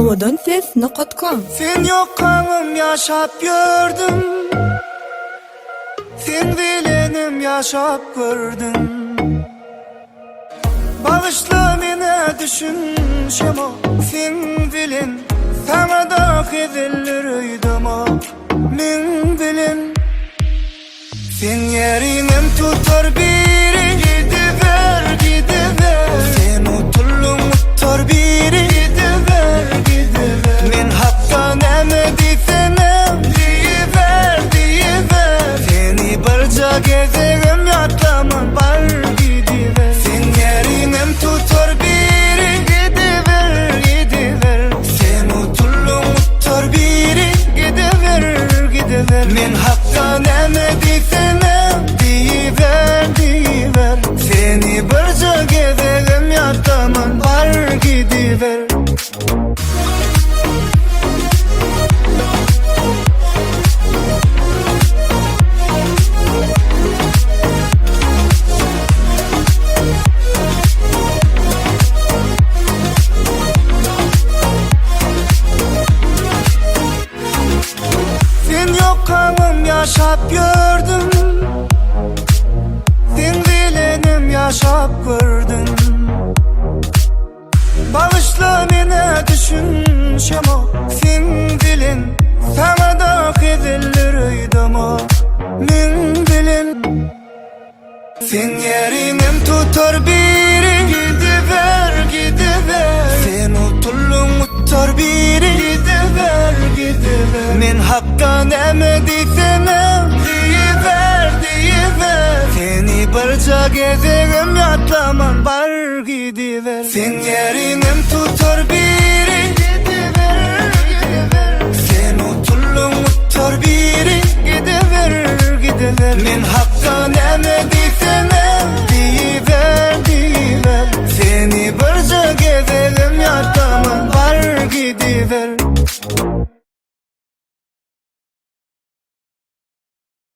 Umudunses.com. Sen yokkağım yaşap gördüm, sen bilenim yaşap gördüm. Bağışla beni düşünşem o, sen bilin. Sana da kızılırıydım o, min bilin. Sen yerinim tutar biri, gidiver, gidiver. Sen otullum tutar biri, gidiver, gidiver. Men hakka nemediysenem, diyiver, diyiver. Seni barca gezerim yatlamam, bar gidiver. Sen yerinim tutar biri, gidiver, gidiver. Sen otullum tutar biri, gidiver, gidiver. Men hakka nemediysenem, diyiver, diyiver. Seni barca gezerim yatlamam, bar gidiver. Sen yokkağım yaşap gördüm, sen bilenim yaşap gördüm. Bağışla beni düşünşem o, sen bilin. Sana da kızılırıydım o, min bilin. Sen yerinim tutar biri, gidiver, gidiver. Sen otullum tutar biri, gidiver, gidiver. Men hakka nemediysenem, diyiver, diyiver. Seni barca gezerim yatlamam, bar gidiver. Sen yerinim tutar biri, gidiver, gidiver. Sen otullum tutar biri, gidiver, gidiver. Men hakka nemediysenem, diyiver, diyiver. Seni barca gezerim yatlamam, bar gidiver.